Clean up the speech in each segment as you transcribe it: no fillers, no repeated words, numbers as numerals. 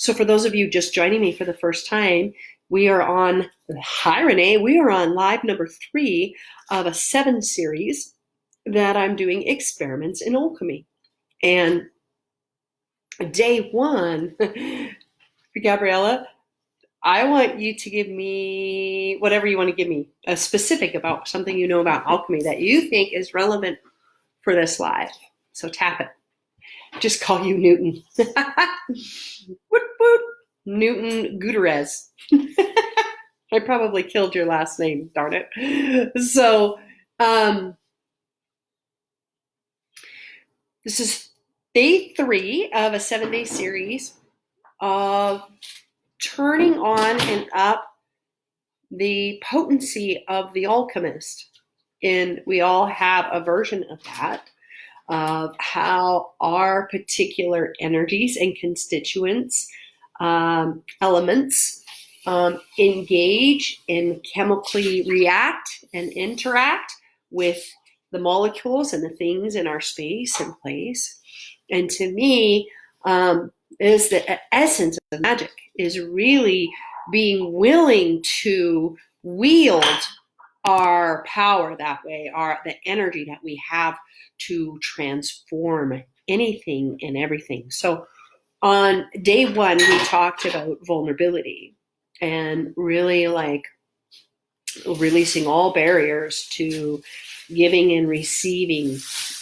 So for those of you just joining me for the first time, we are on, hi Renee, we are on live number 3 of a 7 series that I'm doing experiments in alchemy. And day 1, Gabriella, I want you to give me whatever you want to give me, a specific about something you know about alchemy that you think is relevant for this live. So tap it. Just call you Newton. Woot woot. Newton Gutierrez. I probably killed your last name, darn it. So this is day 3 of a 7-day series of turning on and up the potency of the alchemist. And we all have a version of that, of how our particular energies and constituents, elements, engage and chemically react and interact with the molecules and the things in our space and place. And to me, is the essence of magic is really being willing to wield our power that way, the energy that we have to transform anything and everything. So on day 1, we talked about vulnerability and really like releasing all barriers to giving and receiving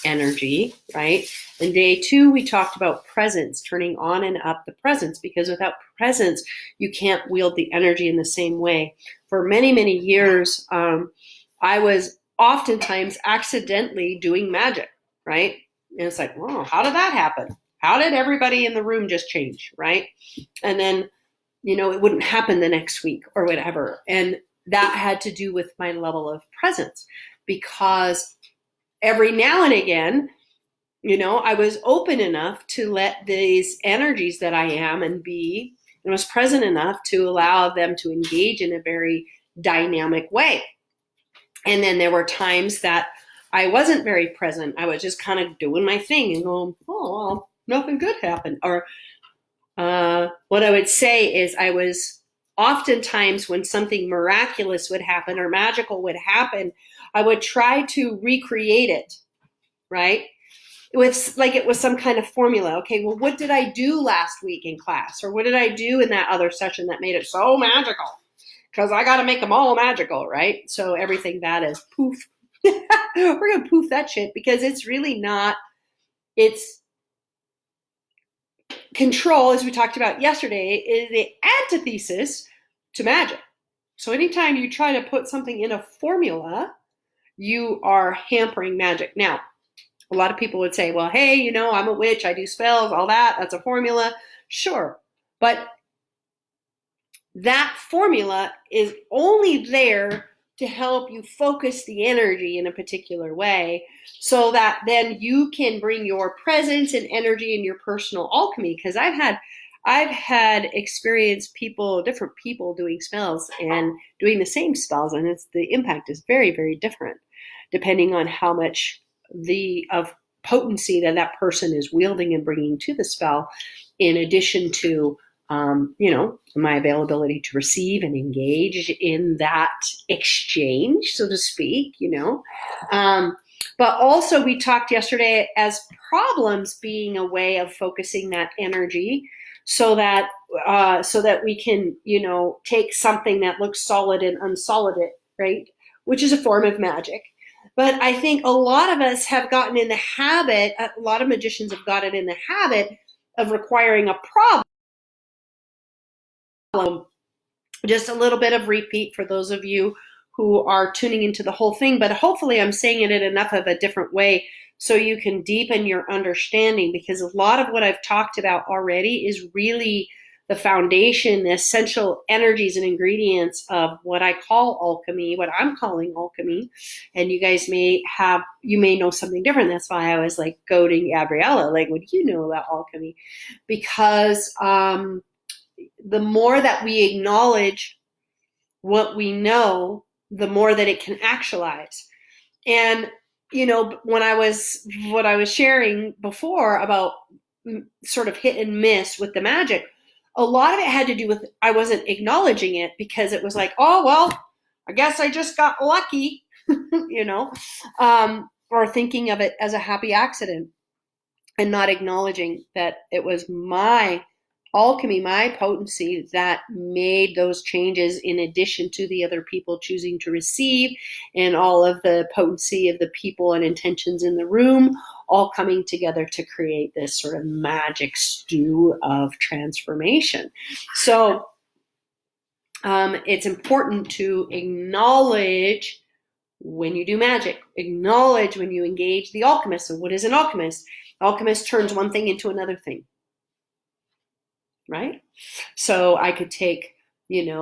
energy, right? And day 2, we talked about presence, turning on and up the presence, because without presence, you can't wield the energy in the same way. For many, many years, I was oftentimes accidentally doing magic, right? And it's like, oh, how did that happen? How did everybody in the room just change, right? And then, it wouldn't happen the next week or whatever. And that had to do with my level of presence, because every now and again, I was open enough to let these energies that I am and be, and was present enough to allow them to engage in a very dynamic way. And then there were times that I wasn't very present. I was just kind of doing my thing and going, oh, well, nothing good happened. Or what I would say is I was oftentimes when something miraculous would happen or magical would happen, I would try to recreate it, right? It was some kind of formula. Okay, well, what did I do last week in class? Or what did I do in that other session that made it so magical? Because I got to make them all magical, right? So everything that is poof. We're going to poof that shit, because it's really not, it's control, as we talked about yesterday, is the antithesis to magic. So anytime you try to put something in a formula, you are hampering magic. Now, a lot of people would say, well, hey, I'm a witch, I do spells, all that, that's a formula. Sure. But that formula is only there to help you focus the energy in a particular way so that then you can bring your presence and energy in your personal alchemy. Because I've had experienced different people doing spells and doing the same spells, and the impact is very, very different depending on how much of potency that person is wielding and bringing to the spell, in addition to my availability to receive and engage in that exchange, so to speak, But also we talked yesterday as problems being a way of focusing that energy so that we can, take something that looks solid and unsolid it, right? Which is a form of magic. But I think a lot of us have gotten in the habit, a lot of magicians have gotten in the habit of requiring a problem. Just a little bit of repeat for those of you who are tuning into the whole thing, but hopefully I'm saying it in enough of a different way so you can deepen your understanding, because a lot of what I've talked about already is really the foundation, the essential energies and ingredients of what I call alchemy, what I'm calling alchemy. And you guys may know something different. That's why I was like goading Gabriella, like, what do you know about alchemy? Because the more that we acknowledge what we know, the more that it can actualize. And, what I was sharing before about sort of hit and miss with the magic, a lot of it had to do with I wasn't acknowledging it because it was like, oh, well, I guess I just got lucky, or thinking of it as a happy accident and not acknowledging that it was my alchemy, my potency that made those changes in addition to the other people choosing to receive and all of the potency of the people and intentions in the room all coming together to create this sort of magic stew of transformation. So it's important to acknowledge when you do magic, acknowledge when you engage the alchemist. So what is an alchemist? Alchemist turns one thing into another thing, right? So I could take, in the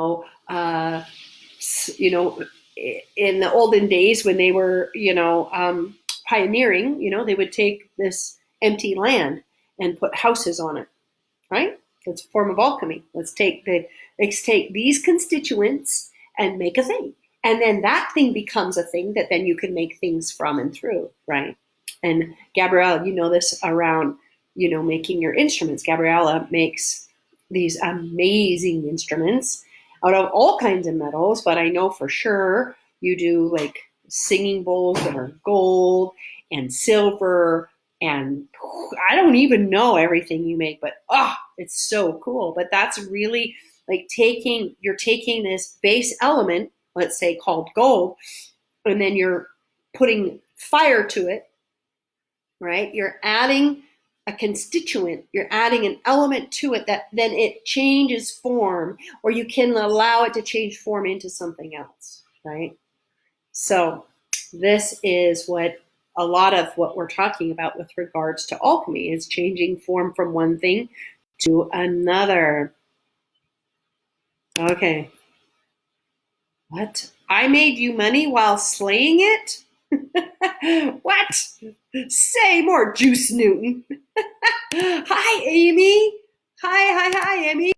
olden days when they were, pioneering, they would take this empty land and put houses on it, right? It's a form of alchemy. Let's take these constituents and make a thing. And then that thing becomes a thing that then you can make things from and through, right? And Gabriella, this around, making your instruments. Gabriella makes these amazing instruments out of all kinds of metals, but I know for sure you do like singing bowls that are gold and silver, and I don't even know everything you make, but it's so cool. But that's really like you're taking this base element, let's say called gold, and then you're putting fire to it, right? You're adding a constituent, you're adding an element to it that then it changes form, or you can allow it to change form into something else, right? So this is what a lot of what we're talking about with regards to alchemy is changing form from one thing to another. Okay. What? I made you money while slaying it? What? Say more, Juice Newton. Hi, Amy. Hi, Amy.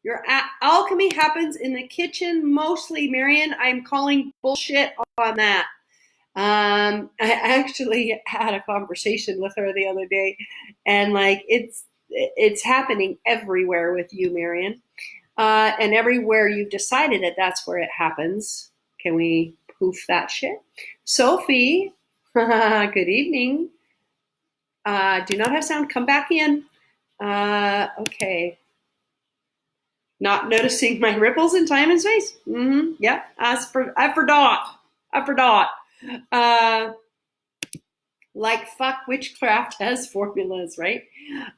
Your alchemy happens in the kitchen mostly, Marion. I'm calling bullshit on that. I actually had a conversation with her the other day, and like it's happening everywhere with you, Marion. And everywhere you've decided that that's where it happens. Can we poof that shit? Sophie, good evening. Do not have sound. Come back in. Okay. Not noticing my ripples in time and space. Yep. I forgot. Like fuck, witchcraft has formulas, right?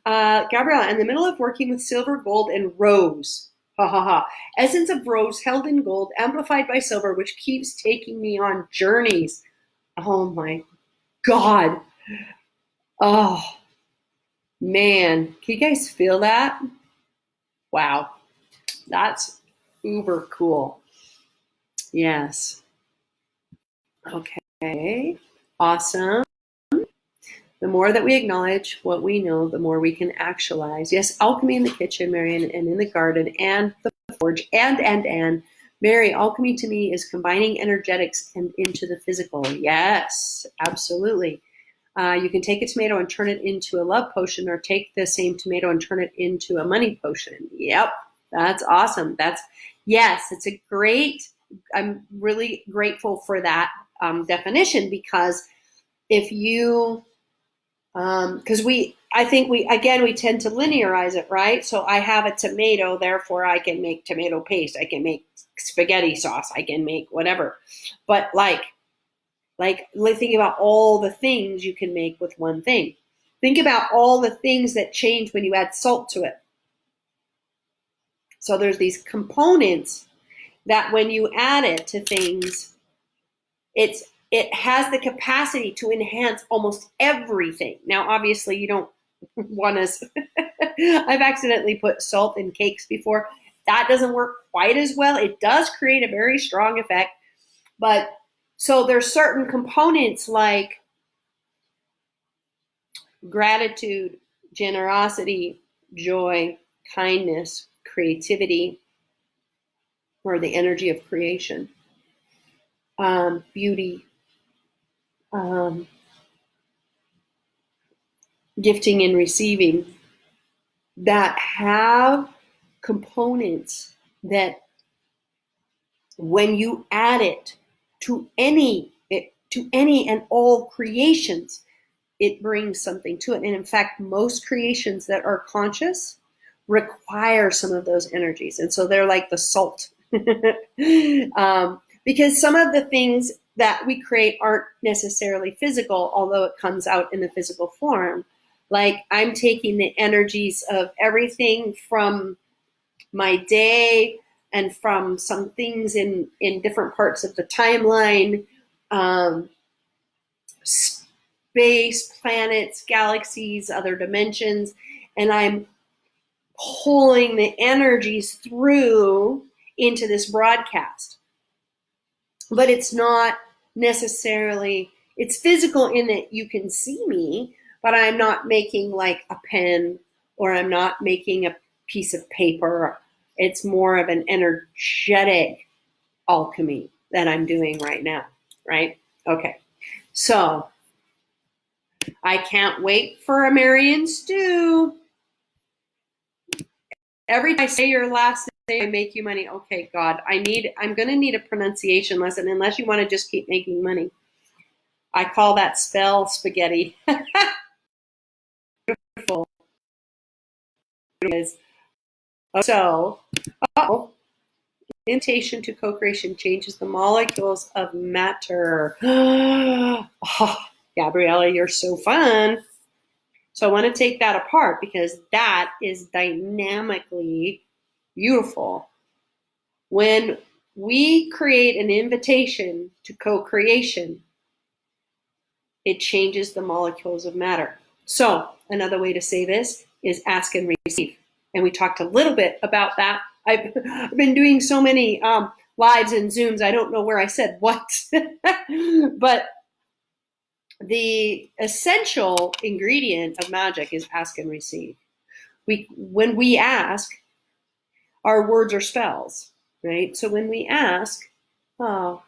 Gabriella, in the middle of working with silver, gold, and rose. Ha ha ha. Essence of rose held in gold, amplified by silver, which keeps taking me on journeys. Oh my God. Oh, man. Can you guys feel that? Wow. That's uber cool. Yes. Okay. Awesome. The more that we acknowledge what we know, the more we can actualize. Yes, alchemy in the kitchen, Marion, and in the garden, and the forge, and. Mary, alchemy to me is combining energetics and into the physical. Yes, absolutely. You can take a tomato and turn it into a love potion, or take the same tomato and turn it into a money potion. Yep, that's awesome. It's a great, I'm really grateful for that definition, because if you, because I think we tend to linearize it, right? So I have a tomato, therefore I can make tomato paste. I can make spaghetti sauce. I can make whatever. But like think about all the things you can make with one thing. Think about all the things that change when you add salt to it. So there's these components that when you add it to things, it has the capacity to enhance almost everything. Now, obviously, you don't want to. I've accidentally put salt in cakes before. That doesn't work quite as well. It does create a very strong effect. But so there's certain components like gratitude, generosity, joy, kindness, creativity, or the energy of creation, beauty, gifting and receiving, that have components that when you add it to any and all creations, it brings something to it. And in fact, most creations that are conscious require some of those energies. And so they're like the salt. Because some of the things that we create aren't necessarily physical, although it comes out in the physical form. Like I'm taking the energies of everything from my day and from some things in different parts of the timeline, space, planets, galaxies, other dimensions, and I'm pulling the energies through into this broadcast. But it's not necessarily, it's physical in that you can see me, but I'm not making like a pen or I'm not making a piece of paper. It's more of an energetic alchemy that I'm doing right now, right? Okay, so I can't wait for a Marion stew. Every time I say your last name, I make you money. Okay, God, I'm going to need a pronunciation lesson unless you want to just keep making money. I call that spell spaghetti. Beautiful. So, invitation to co-creation changes the molecules of matter. Oh, Gabriella, you're so fun. So I want to take that apart because that is dynamically beautiful. When we create an invitation to co-creation, it changes the molecules of matter. So another way to say this is ask and receive. And we talked a little bit about that. I've been doing so many lives and Zooms, I don't know where I said what. But the essential ingredient of magic is ask and receive. When we ask, our words are spells, right? So when we ask, oh,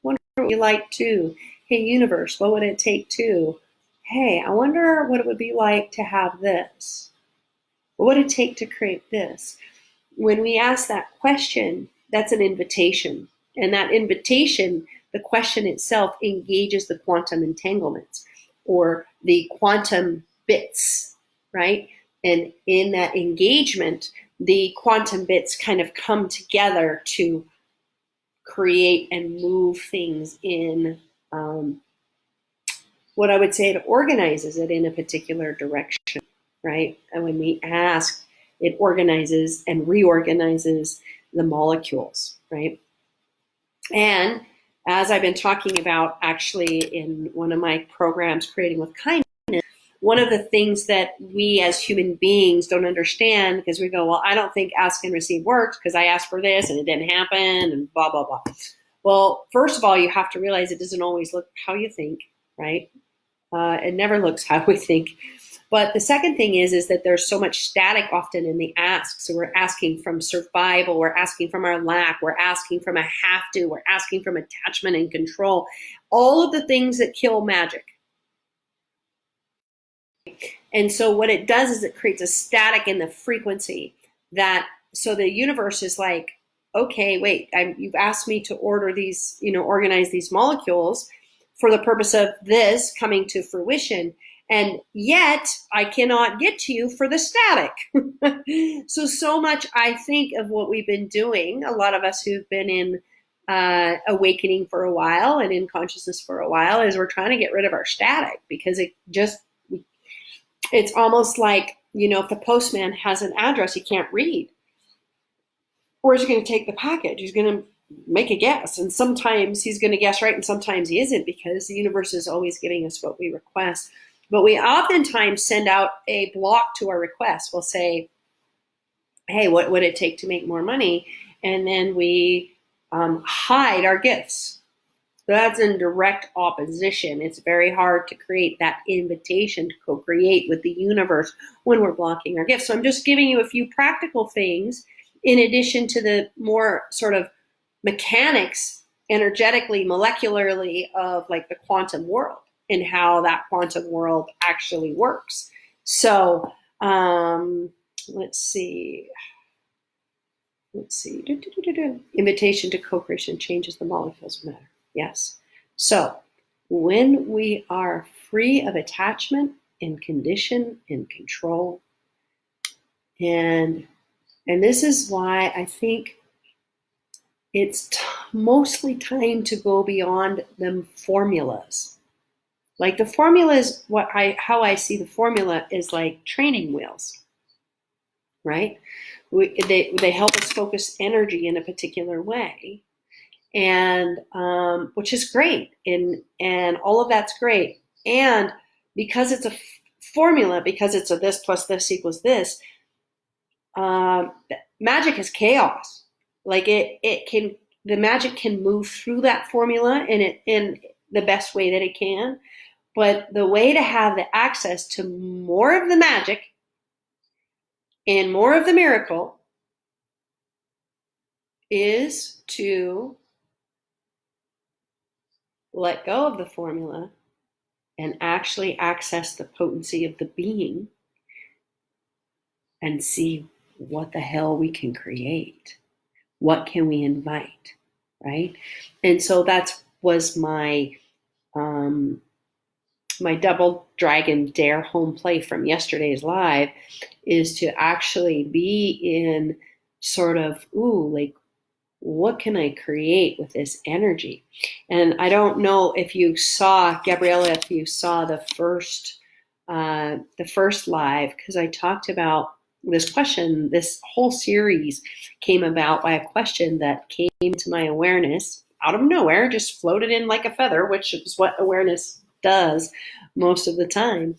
wonder what you like to. Hey, universe, what would it take to? Hey, I wonder what it would be like to have this. What would it take to create this? When we ask that question, that's an invitation. And that invitation, the question itself engages the quantum entanglements or the quantum bits, right? And in that engagement, the quantum bits kind of come together to create and move things in what I would say it organizes it in a particular direction, right? And when we ask, it organizes and reorganizes the molecules, right? And as I've been talking about actually in one of my programs, Creating with Kindness, one of the things that we as human beings don't understand because we go, well, I don't think ask and receive works because I asked for this and it didn't happen and blah, blah, blah. Well, first of all, you have to realize it doesn't always look how you think, right? It never looks how we think. But the second thing is that there's so much static often in the ask. So we're asking from survival, we're asking from our lack, we're asking from a have to, we're asking from attachment and control. All of the things that kill magic. And so what it does is it creates a static in the frequency that, so the universe is like, okay, wait, you've asked me to order these, organize these molecules for the purpose of this coming to fruition. And yet I cannot get to you for the static. So much I think of what we've been doing, a lot of us who've been in awakening for a while and in consciousness for a while, is we're trying to get rid of our static because it's almost like, if the postman has an address he can't read, where's he going to take the package? He's going to make a guess. And sometimes he's going to guess right and sometimes he isn't because the universe is always giving us what we request. But we oftentimes send out a block to our request. We'll say, hey, what would it take to make more money? And then we hide our gifts. So that's in direct opposition. It's very hard to create that invitation to co-create with the universe when we're blocking our gifts. So I'm just giving you a few practical things in addition to the more sort of mechanics, energetically, molecularly, of like the quantum world and how that quantum world actually works. So let's see. let's see. Invitation to co-creation changes the molecules of matter. Yes. So when we are free of attachment and condition and control, and this is why I think it's mostly time to go beyond them formulas. Like the formula is how I see the formula is like training wheels, right? They help us focus energy in a particular way, and which is great, and all of that's great. And because it's a formula, because it's a this plus this equals this, magic is chaos. Like the magic can move through that formula in the best way that it can. But the way to have the access to more of the magic and more of the miracle is to let go of the formula and actually access the potency of the being and see what the hell we can create. What can we invite, right? And so that was my my double dragon dare home play from yesterday's live, is to actually be in sort of, like, what can I create with this energy? And I don't know if you saw, Gabriella, if you saw the first live, because I talked about this question. This whole series came about by a question that came to my awareness out of nowhere, just floated in like a feather, which is what awareness does most of the time.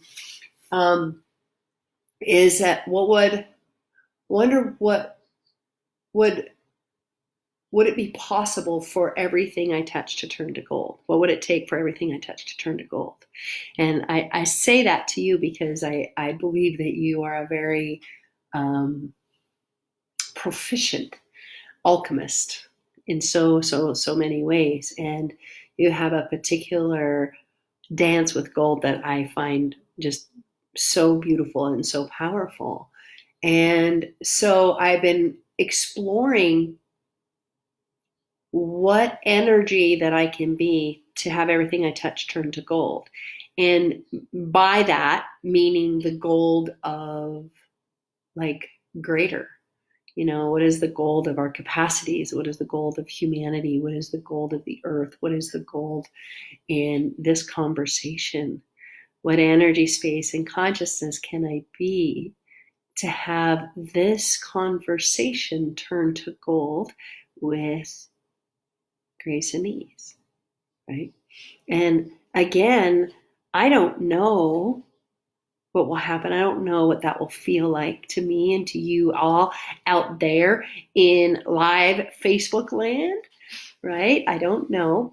Is that what would it be possible for everything I touch to turn to gold? What would it take for everything I touch to turn to gold? And I say that to you because I believe that you are a very proficient alchemist in so many ways. And you have a particular dance with gold that I find just so beautiful and so powerful. And so I've been exploring what energy that I can be to have everything I touch turn to gold. And by that, meaning the gold of like greater. What is the gold of our capacities? What is the gold of humanity? What is the gold of the earth? What is the gold in this conversation? What energy, space, and consciousness can I be to have this conversation turn to gold with grace and ease, right? And again, I don't know what will happen. I don't know what that will feel like to me and to you all out there in live Facebook land, right? I don't know,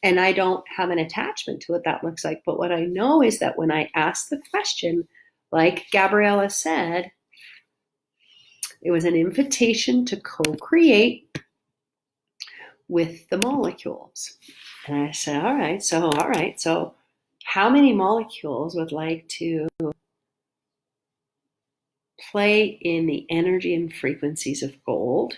and I don't have an attachment to what that looks like. But what I know is that when I ask the question, like Gabriella said, it was an invitation to co-create with the molecules. And I said, all right, so how many molecules would like to play in the energy and frequencies of gold?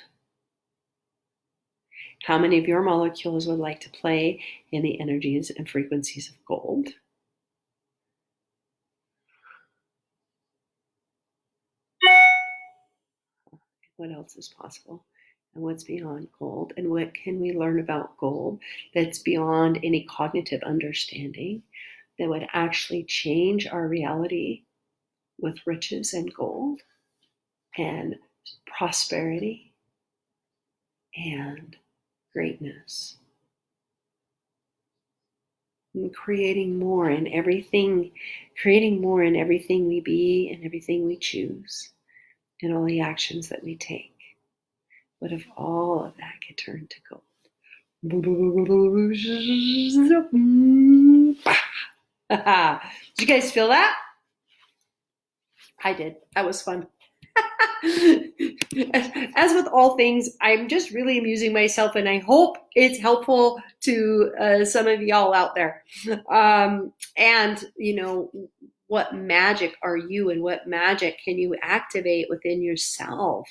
How many of your molecules would like to play in the energies and frequencies of gold? What else is possible? And what's beyond gold? And what can we learn about gold that's beyond any cognitive understanding that would actually change our reality with riches and gold and prosperity and greatness? And creating more in everything we be and everything we choose and all the actions that we take. What if all of that could turn to gold? Did you guys feel that? I did. That was fun. As with all things, I'm just really amusing myself, and I hope it's helpful to some of y'all out there. And what magic are you, and what magic can you activate within yourself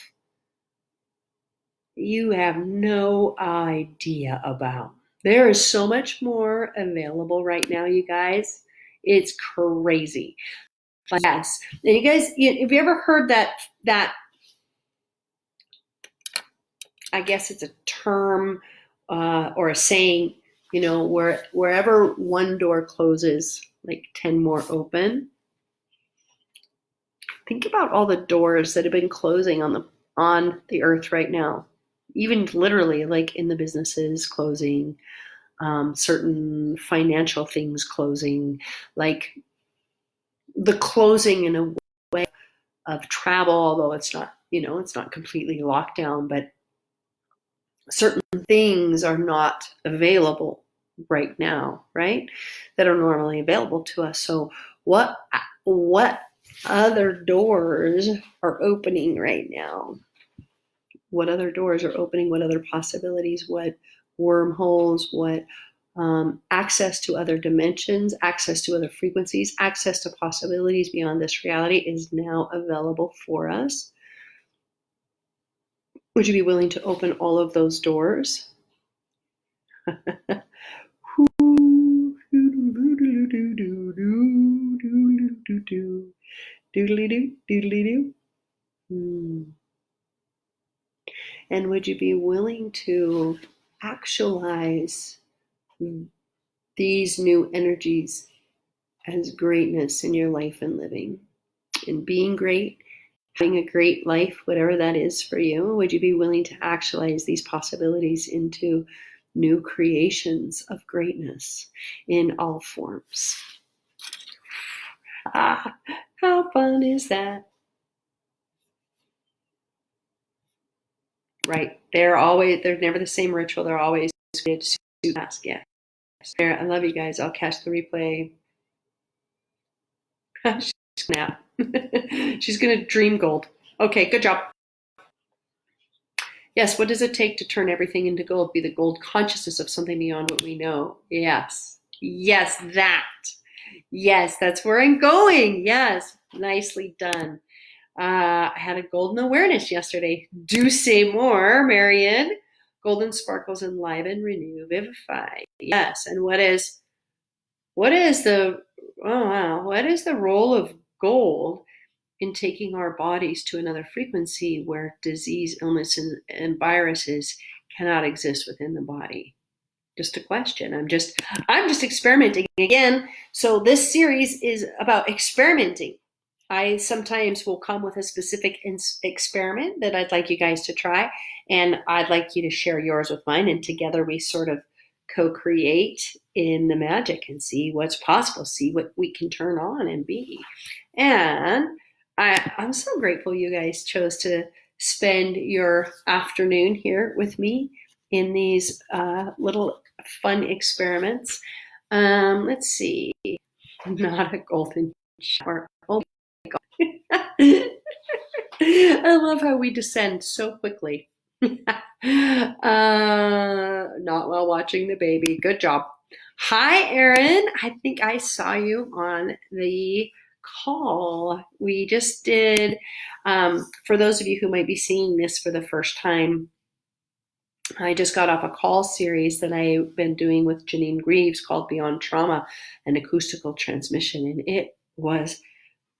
you have no idea about. There is so much more available right now, you guys. It's crazy. But yes. And you guys, have you ever heard that I guess it's a term or a saying, wherever one door closes, like 10 more open. Think about all the doors that have been closing on the earth right now. Even literally, like in the businesses closing, certain financial things closing, like the closing in a way of travel, although it's not completely locked down, but certain things are not available right now, right? That are normally available to us. So what other doors are opening right now? What other doors are opening? What other possibilities? What wormholes? What access to other dimensions, access to other frequencies, access to possibilities beyond this reality is now available for us? Would you be willing to open all of those doors? And would you be willing to actualize these new energies as greatness in your life and living and being great, having a great life, whatever that is for you? Would you be willing to actualize these possibilities into new creations of greatness in all forms? How fun is that? Right. They're never the same ritual. They're always good to ask. Yes. I love you guys. I'll catch the replay. Snap. She's going to dream gold. Okay, good job. Yes, what does it take to turn everything into gold? Be the gold consciousness of something beyond what we know. Yes. Yes, that. Yes, that's where I'm going. Yes, nicely done. I had a golden awareness yesterday. Do say more, Marion. Golden sparkles enliven, renew, vivify. Yes, and what is the role of gold in taking our bodies to another frequency where disease, illness, and viruses cannot exist within the body? Just a question. I'm just experimenting again. So this series is about experimenting. I sometimes will come with a specific experiment that I'd like you guys to try, and I'd like you to share yours with mine, and together we sort of co-create in the magic and see what's possible, see what we can turn on and be. And I'm so grateful you guys chose to spend your afternoon here with me in these little fun experiments. Let's see. Not a golden shower. Oh my God. I love how we descend so quickly. Not while watching the baby. Good job. Hi, Erin. I think I saw you on the call we just did. For those of you who might be seeing this for the first time, I just got off a call series that I've been doing with Janine Greaves called Beyond Trauma and Acoustical Transmission, and it was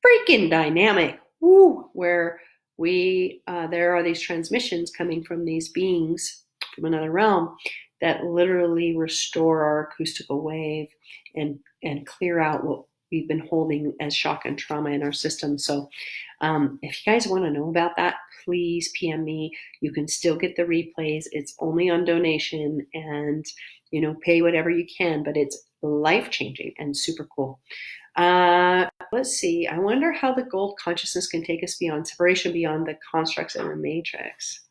freaking dynamic. Woo, where there are these transmissions coming from these beings from another realm that literally restore our acoustical wave and clear out what we've been holding as shock and trauma in our system. So if you guys want to know about that, please PM me. You can still get the replays. It's only on donation, and pay whatever you can, but it's life-changing and super cool. Let's see. I wonder how the gold consciousness can take us beyond separation, beyond the constructs in the matrix.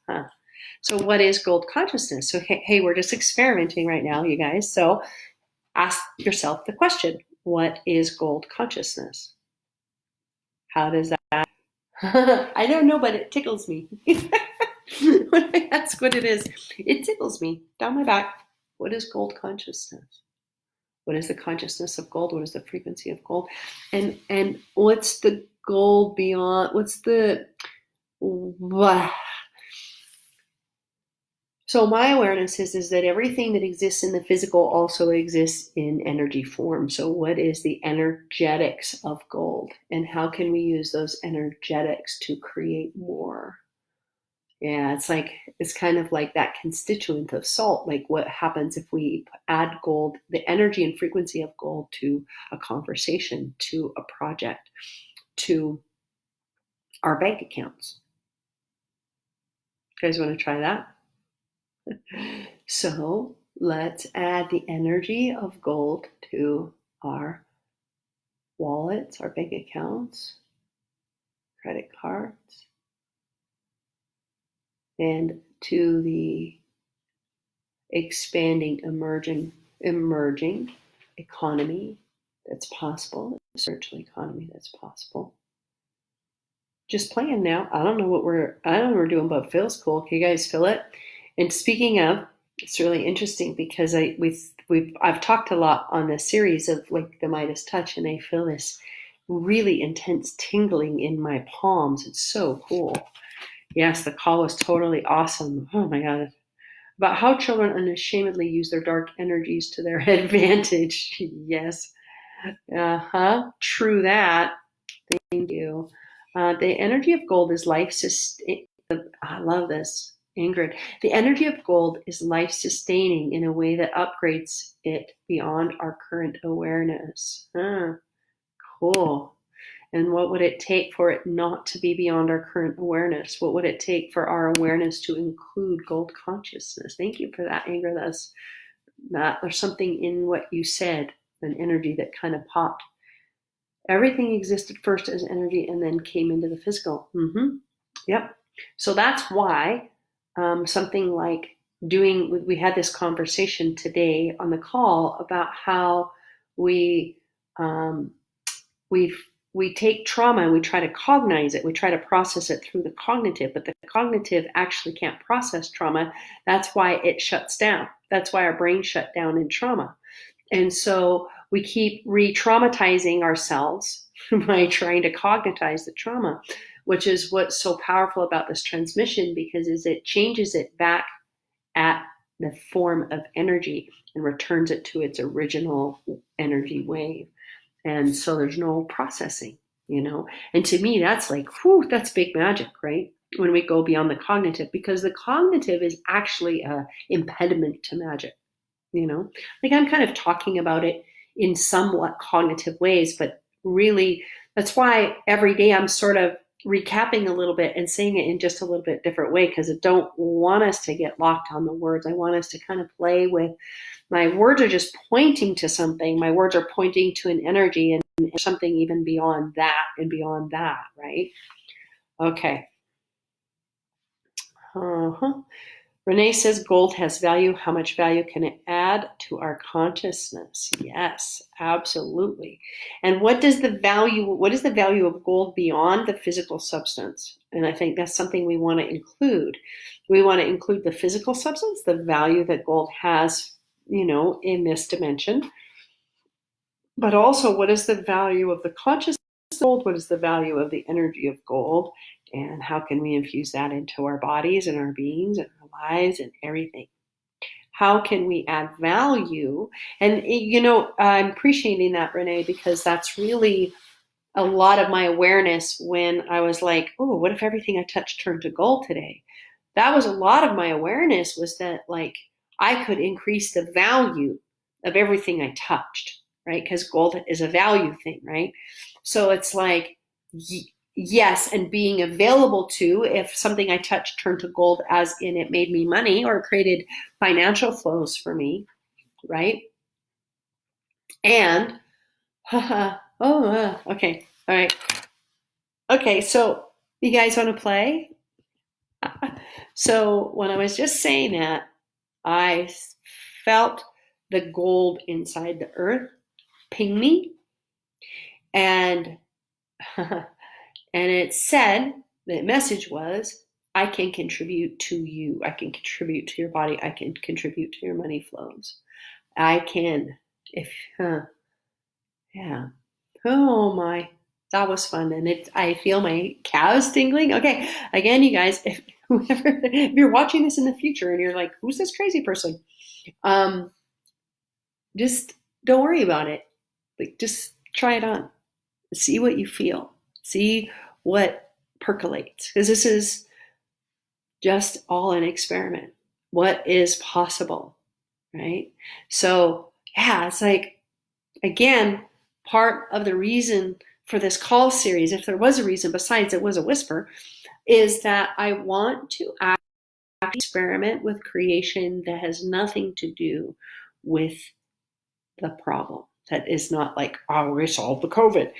So what is gold consciousness? So hey, we're just experimenting right now, you guys. So ask yourself the question, what is gold consciousness? How does that? I don't know, but it tickles me. When I ask what it is, it tickles me down my back. What is gold consciousness? What is the consciousness of gold? What is the frequency of gold? And what's the gold beyond? What's the So my awareness is that everything that exists in the physical also exists in energy form. So what is the energetics of gold, and how can we use those energetics to create more? Yeah, it's kind of like that constituent of salt. Like what happens if we add gold, the energy and frequency of gold, to a conversation, to a project, to our bank accounts. You guys want to try that? So let's add the energy of gold to our wallets, our bank accounts, credit cards, and to the expanding, emerging economy that's possible, the spiritual economy that's possible. Just playing now. I don't know what we're doing, but it feels cool. Can you guys feel it? And speaking of, it's really interesting because I've talked a lot on this series of like the Midas touch, and I feel this really intense tingling in my palms. It's so cool. Yes, the call was totally awesome. Oh my God. About how children unashamedly use their dark energies to their advantage. Yes. True that. Thank you. The energy of gold is life sustaining. I love this, Ingrid. The energy of gold is life sustaining in a way that upgrades it beyond our current awareness. Cool. And what would it take for it not to be beyond our current awareness? What would it take for our awareness to include gold consciousness? Thank you for that, Ingrid. There's something in what you said, an energy that kind of popped. Everything existed first as energy and then came into the physical. Yep. So that's why something like we had this conversation today on the call about how we take trauma and we try to cognize it. We try to process it through the cognitive, but the cognitive actually can't process trauma. That's why it shuts down. That's why our brain shut down in trauma. And so we keep re-traumatizing ourselves by trying to cognitize the trauma, which is what's so powerful about this transmission, because it changes it back at the form of energy and returns it to its original energy wave. And so there's no processing, And to me, that's like, that's big magic, right? When we go beyond the cognitive, because the cognitive is actually an impediment to magic, Like I'm kind of talking about it in somewhat cognitive ways, but really that's why every day I'm sort of recapping a little bit and saying it in just a little bit different way, because I don't want us to get locked on the words. I want us to kind of play with, my words are just pointing to something. My words are pointing to an energy and something even beyond that and beyond that, right? Okay. Renee says gold has value. How much value can it add to our consciousness? Yes, absolutely. And what is the value of gold beyond the physical substance? And I think that's something we want to include. We want to include the physical substance, the value that gold has, in this dimension. But also, what is the value of the consciousness of gold? What is the value of the energy of gold? And how can we infuse that into our bodies and our beings and our lives and everything? How can we add value? And, I'm appreciating that, Renee, because that's really a lot of my awareness when I was like, oh, what if everything I touched turned to gold today? That was a lot of my awareness, was that like I could increase the value of everything I touched, right? Because gold is a value thing, right? So it's like, yes, and being available to, if something I touched turned to gold, as in it made me money or created financial flows for me, right? And, okay, all right. Okay, so you guys want to play? So when I was just saying that, I felt the gold inside the earth ping me, and and it said, the message was, I can contribute to you. I can contribute to your body. I can contribute to your money flows. I can. Yeah. Oh my, that was fun. And I feel my calves tingling. Okay, again, you guys, whoever, if you're watching this in the future and you're like, who's this crazy person? Just don't worry about it. Like, just try it on. See what you feel. See what percolates. Because this is just all an experiment. What is possible, right? So, yeah, it's like, again, part of the reason for this call series, if there was a reason besides it was a whisper, is that I want to experiment with creation that has nothing to do with the problem. That is not like, oh, we solved the COVID.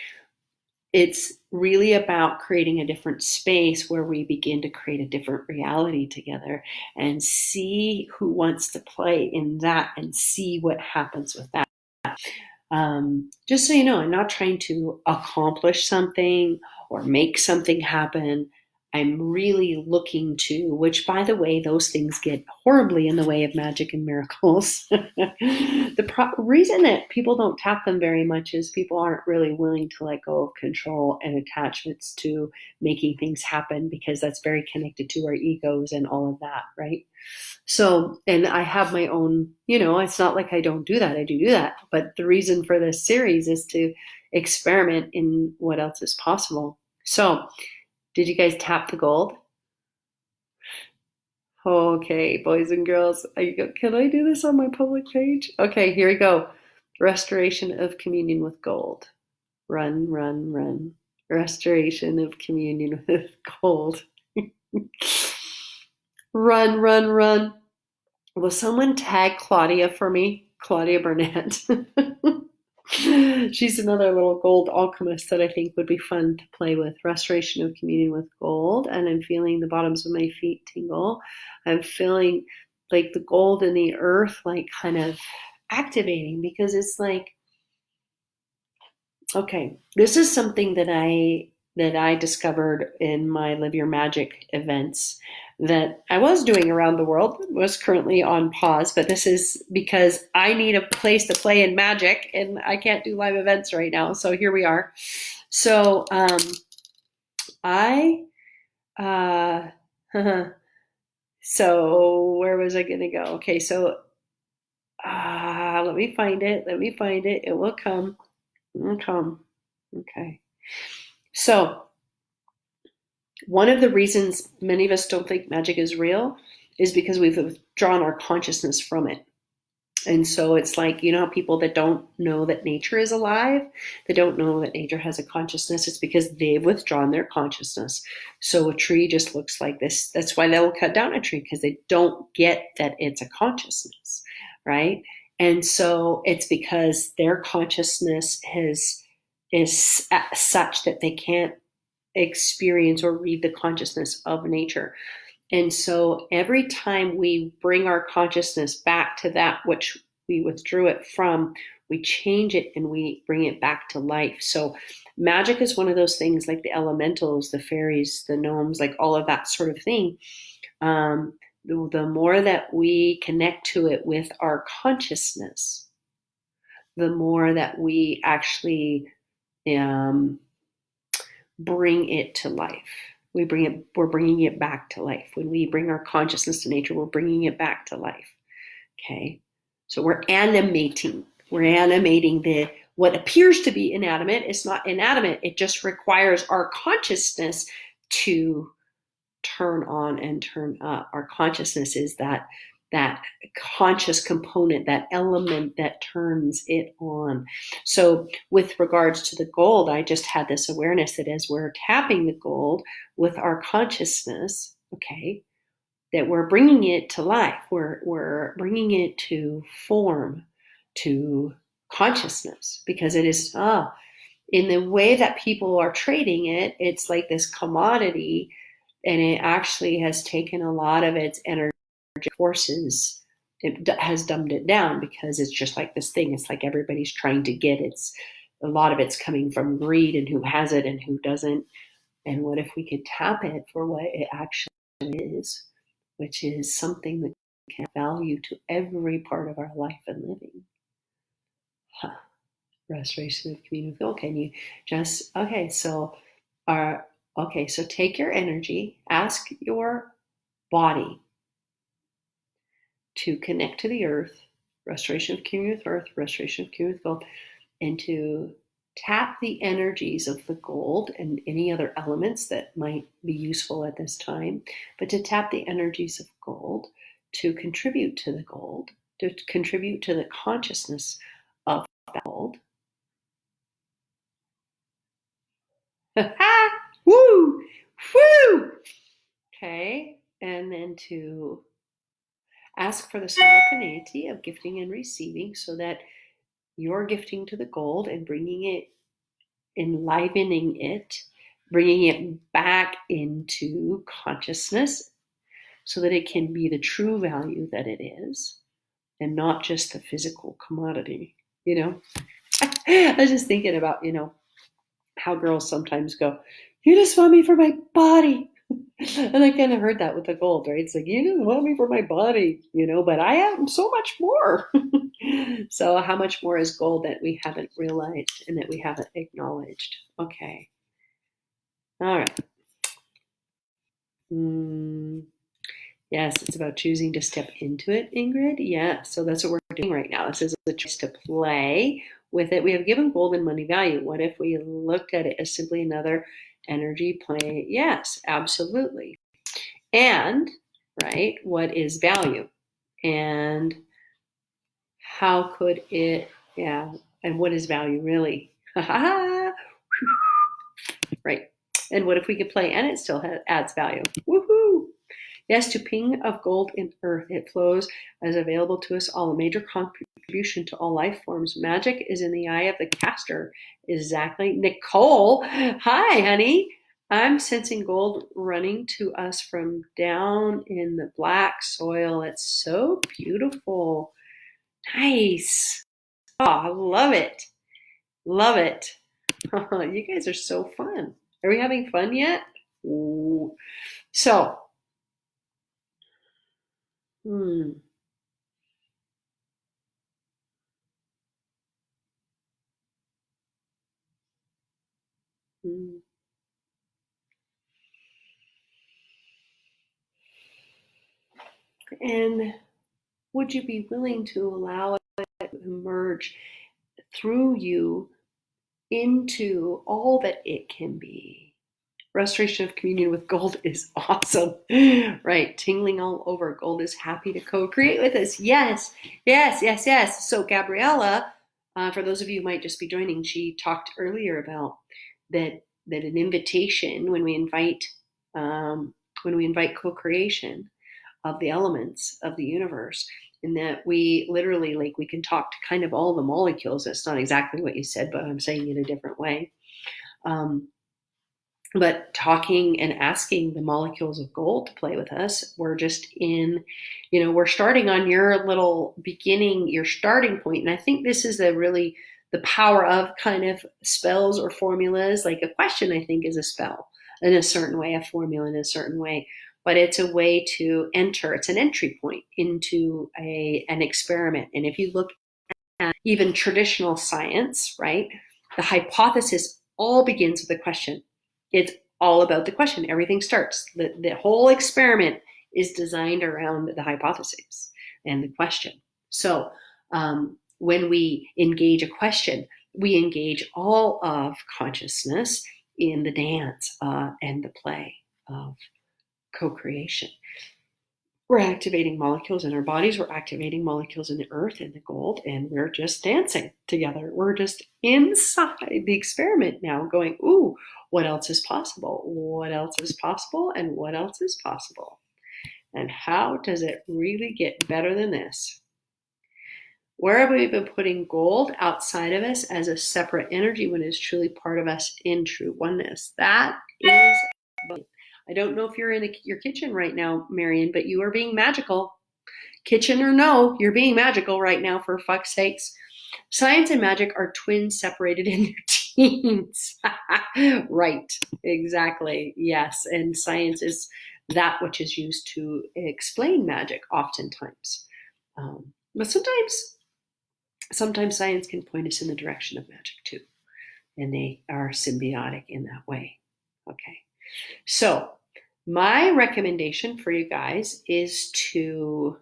It's really about creating a different space where we begin to create a different reality together and see who wants to play in that and see what happens with that. Just so you know, I'm not trying to accomplish something or make something happen. I'm really looking to, which by the way, those things get horribly in the way of magic and miracles. The reason that people don't tap them very much is people aren't really willing to let go of control and attachments to making things happen, because that's very connected to our egos and all of that, right? So, and I have my own, it's not like I don't do that. I do that. But the reason for this series is to experiment in what else is possible. So, did you guys tap the gold? Okay, boys and girls, can I do this on my public page? Okay, here we go. Restoration of communion with gold. Run, run, run. Restoration of communion with gold. Run, run, run. Will someone tag Claudia for me? Claudia Burnett. She's another little gold alchemist that I think would be fun to play with. Restoration of communion with gold. And I'm feeling the bottoms of my feet tingle. I'm feeling like the gold in the earth, like kind of activating, because it's like, okay, this is something that I discovered in my Live Your Magic events that I was doing around the world. It was currently on pause, but this is because I need a place to play in magic and I can't do live events right now. So here we are. So so where was I going to go? Okay, so let me find it. It will come. It will come. Okay. So one of the reasons many of us don't think magic is real is because we've withdrawn our consciousness from it. And so it's like, how people that don't know that nature is alive, they don't know that nature has a consciousness, it's because they've withdrawn their consciousness. So a tree just looks like this. That's why they'll cut down a tree, because they don't get that it's a consciousness, right? And so it's because their consciousness is such that they can't experience or read the consciousness of nature. And so every time we bring our consciousness back to that which we withdrew it from, we change it and we bring it back to life. So magic is one of those things, like the elementals, the fairies, the gnomes, like all of that sort of thing. The more that we connect to it with our consciousness, the more that we actually bring it to life. We're bringing it back to life. When we bring our consciousness to nature, we're bringing it back to life. Okay. So we're animating what appears to be inanimate. It's not inanimate. It just requires our consciousness to turn on and turn up. Our consciousness is that conscious component, that element that turns it on. So with regards to the gold, I just had this awareness that as we're tapping the gold with our consciousness, okay, that we're bringing it to life. We're bringing it to form, to consciousness, because it is, in the way that people are trading it, it's like this commodity, and it actually has taken a lot of its energy forces. It has dumbed it down, because it's just like this thing. It's like everybody's trying to get it. A lot of it's coming from greed and who has it and who doesn't. And what if we could tap it for what it actually is, which is something that can add value to every part of our life and living. Restoration of community. Can you so take your energy, ask your body to connect to the earth, restoration of communion with earth, restoration of communion with gold, and to tap the energies of the gold and any other elements that might be useful at this time, but to tap the energies of gold to contribute to the gold, to contribute to the consciousness of that gold. Woo! Woo! Okay, and then to ask for the simultaneity of gifting and receiving so that you're gifting to the gold and bringing it, enlivening it, bringing it back into consciousness so that it can be the true value that it is and not just the physical commodity, I was just thinking about, how girls sometimes go, you just want me for my body. And I kind of heard that with the gold, right? It's like, you just want me for my body, but I am so much more. So how much more is gold that we haven't realized and that we haven't acknowledged? Okay. All right. Yes, it's about choosing to step into it, Ingrid. Yeah, so that's what we're doing right now. This is a choice to play with it. We have given gold and money value. What if we looked at it as simply another energy play? Yes, absolutely. And, right, what is value? And how could it, and what is value really? Right. And what if we could play and it still adds value? Woohoo! Yes, to ping of gold in earth, it flows as available to us all, a major contribution to all life forms. Magic is in the eye of the caster. Exactly. Nicole, hi, honey. I'm sensing gold running to us from down in the black soil. It's so beautiful. Nice. Oh, I love it. Love it. You guys are so fun. Are we having fun yet? Ooh. So, hmm. And would you be willing to allow it to emerge through you into all that it can be? Restoration of communion with gold is awesome, right? Tingling all over. Gold is happy to co-create with us. Yes, yes, yes, yes. So Gabriella, for those of you who might just be joining, she talked earlier about that an invitation when we invite co-creation of the elements of the universe, in that we literally, like, we can talk to kind of all the molecules. That's not exactly what you said, but I'm saying it a different way. But talking and asking the molecules of gold to play with us, we're just we're starting on your little beginning, your starting point. And I think this is the power of kind of spells or formulas. Like a question, I think, is a spell in a certain way, a formula in a certain way. But it's a way to enter. It's an entry point into an experiment. And if you look at even traditional science, right, the hypothesis all begins with a question. It's all about the question. Everything starts. The whole experiment is designed around the hypothesis and the question. So when we engage a question, we engage all of consciousness in the dance and the play of co-creation. We're activating molecules in our bodies. We're activating molecules in the earth and the gold, and we're just dancing together. We're just inside the experiment now going, ooh, what else is possible? What else is possible? And what else is possible? And how does it really get better than this? Where have we been putting gold outside of us as a separate energy when it's truly part of us in true oneness? That is, I don't know if you're in your kitchen right now, Marion, but you are being magical. Kitchen or no, you're being magical right now, for fuck's sakes. Science and magic are twins separated in their teens. Right, exactly. Yes, and science is that which is used to explain magic oftentimes. But sometimes science can point us in the direction of magic too. And they are symbiotic in that way. Okay. So my recommendation for you guys is to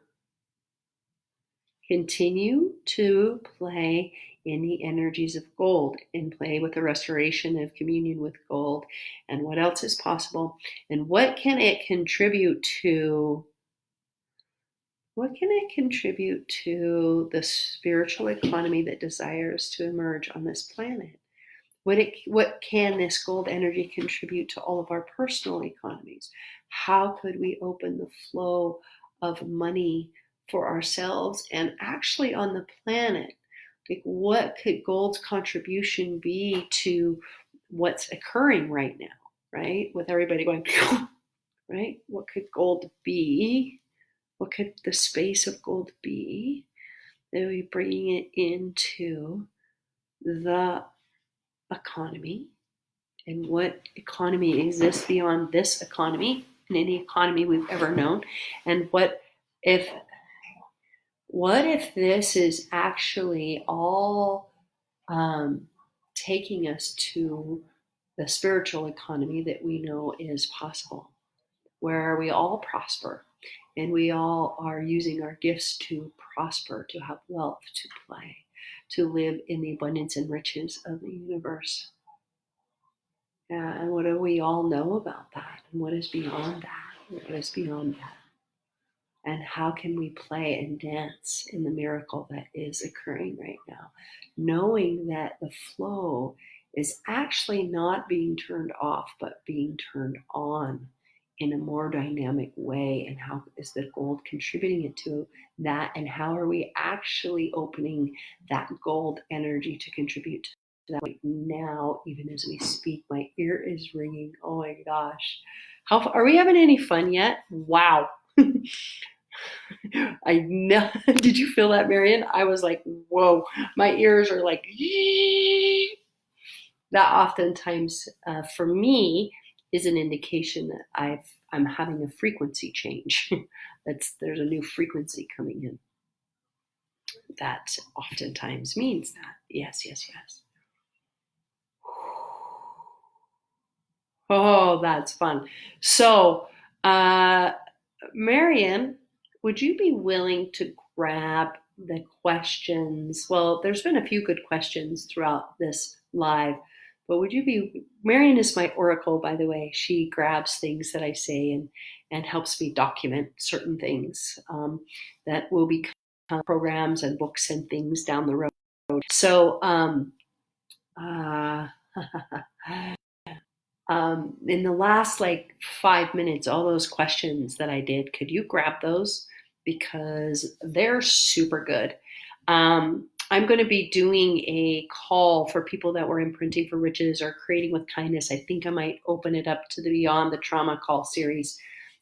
continue to play in the energies of gold and play with the restoration of communion with gold and what else is possible and what can it contribute to the spiritual economy that desires to emerge on this planet. What can this gold energy contribute to all of our personal economies? How could we open the flow of money for ourselves and actually on the planet? Like, what could gold's contribution be to what's occurring right now, right? With everybody going, right? What could gold be? What could the space of gold be? That we bringing it into the economy, and what economy exists beyond this economy and any economy we've ever known, and what if this is actually all taking us to the spiritual economy that we know is possible, where we all prosper and we all are using our gifts to prosper, to have wealth, to play, to live in the abundance and riches of the universe. Yeah, and what do we all know about that? And what is beyond that? What is beyond that? And how can we play and dance in the miracle that is occurring right now? Knowing that the flow is actually not being turned off, but being turned on in a more dynamic way. And how is the gold contributing it to that? And how are we actually opening that gold energy to contribute to that right now? Even as we speak, my ear is ringing. Oh my gosh. Are we having any fun yet? Wow. I know. Did you feel that, Marion? I was like, whoa, my ears are like, that oftentimes for me is an indication that I'm having a frequency change. There's a new frequency coming in. That oftentimes means that. Yes. Oh, that's fun. So, Marion, would you be willing to grab the questions? Well, there's been a few good questions throughout this live, but Marion is my oracle, by the way. She grabs things that I say and helps me document certain things that will become programs and books and things down the road. So, in the last 5 minutes, all those questions that I did, could you grab those? Because they're super good. I'm going to be doing a call for people that were imprinting for riches or creating with kindness. I think I might open it up to the Beyond the Trauma call series.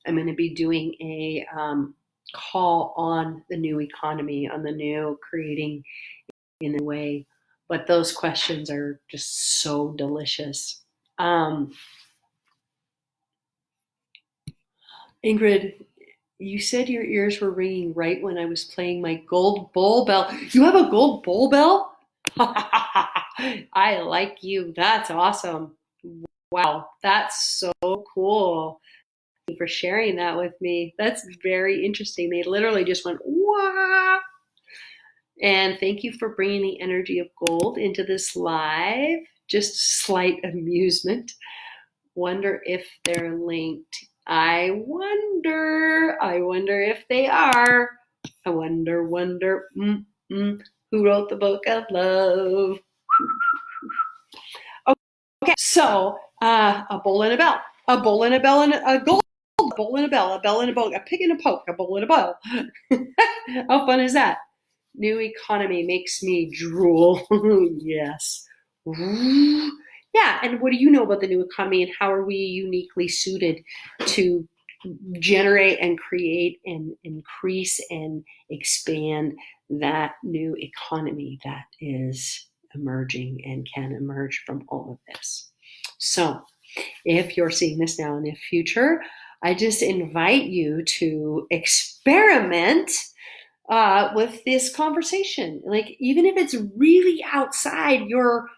I'm going to be doing a call on the new economy, on the new creating in a way. But those questions are just so delicious. Ingrid, you said your ears were ringing right when I was playing my gold bowl bell. You have a gold bowl bell? I like you. That's awesome. Wow, that's so cool. Thank you for sharing that with me. That's very interesting. They literally just went, wah. And thank you for bringing the energy of gold into this live. Just slight amusement. Wonder if they're linked. I wonder if they are. I wonder. Who wrote the book of love? Okay, so a bowl and a bell, a bowl and a bell and a gold, a bowl and a bell and a bowl, a pig and a poke, a bowl and a bell. How fun is that? New economy makes me drool. Yes. Yeah, and what do you know about the new economy, and how are we uniquely suited to generate and create and increase and expand that new economy that is emerging and can emerge from all of this? So if you're seeing this now in the future, I just invite you to experiment with this conversation. Even if it's really outside your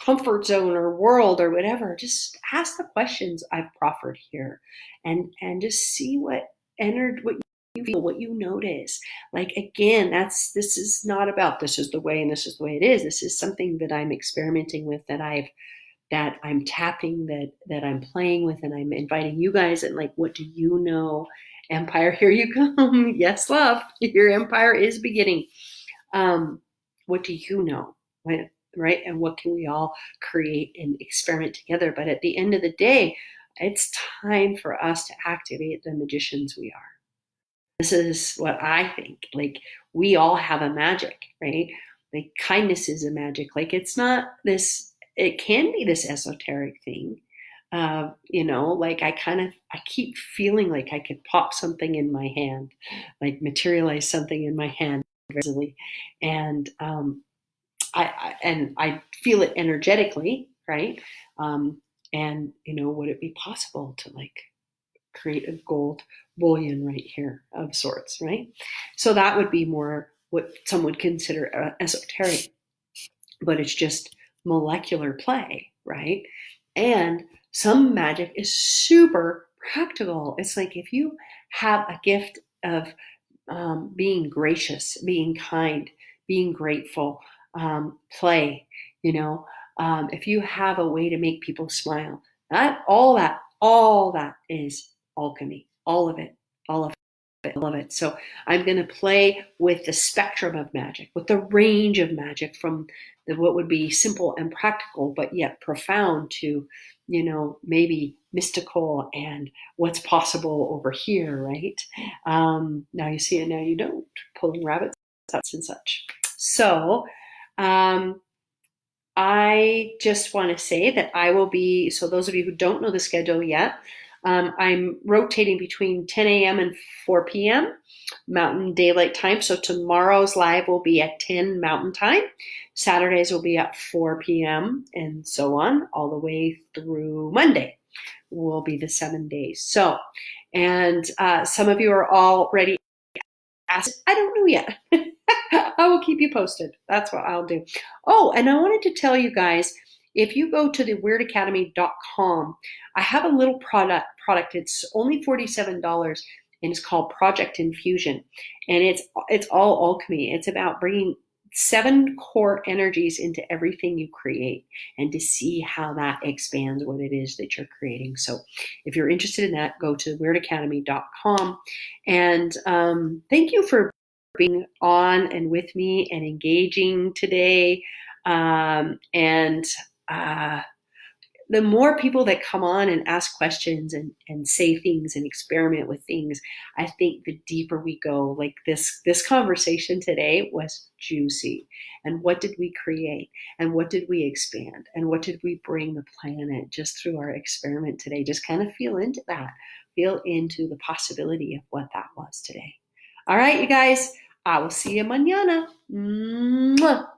comfort zone or world or whatever, just ask the questions I've proffered here, and just see what what you feel, what you notice. Like, again, this is not about this is the way and this is the way it is. This is something that I'm experimenting with, that I'm tapping, that I'm playing with, and I'm inviting you guys. And like, what do you know? Empire, here you come. Yes, love, your empire is beginning. What do you know? Right? And what can we all create and experiment together? But at the end of the day, it's time for us to activate the magicians we are. This is what I think. Like, we all have a magic, right? Like, kindness is a magic. Like, it's not this, it can be this esoteric thing. Like, I keep feeling like I could pop something in my hand, like materialize something in my hand easily. And I feel it energetically, right? And would it be possible to like create a gold bullion right here of sorts, right? So that would be more what some would consider esoteric, but it's just molecular play, right? And some magic is super practical. It's like, if you have a gift of being gracious, being kind, being grateful, play, if you have a way to make people smile, all that is alchemy, all of it, all of it, all of it. So I'm going to play with the spectrum of magic, with the range of magic, from what would be simple and practical, but yet profound, to, maybe mystical and what's possible over here, right? Now you see it, now you don't, pulling rabbits and such. So I just want to say that I will be, so those of you who don't know the schedule yet, I'm rotating between 10 a.m. and 4 p.m. Mountain Daylight Time. So tomorrow's live will be at 10 Mountain Time. Saturdays will be at 4 p.m. and so on, all the way through Monday will be the 7 days. So, and some of you are already asked, I don't know yet. I will keep you posted. That's what I'll do. Oh, and I wanted to tell you guys, if you go to the weirdacademy.com, I have a little product. It's only $47, and it's called Project Infusion. And it's all alchemy. It's about bringing 7 core energies into everything you create, and to see how that expands what it is that you're creating. So if you're interested in that, go to weirdacademy.com. And thank you for being on and with me and engaging today. The more people that come on and ask questions and say things and experiment with things, I think the deeper we go. Like, this conversation today was juicy. And what did we create? And what did we expand? And what did we bring the planet just through our experiment today? Just kind of feel into that. Feel into the possibility of what that was today. All right, you guys, I will see you mañana. Mwah.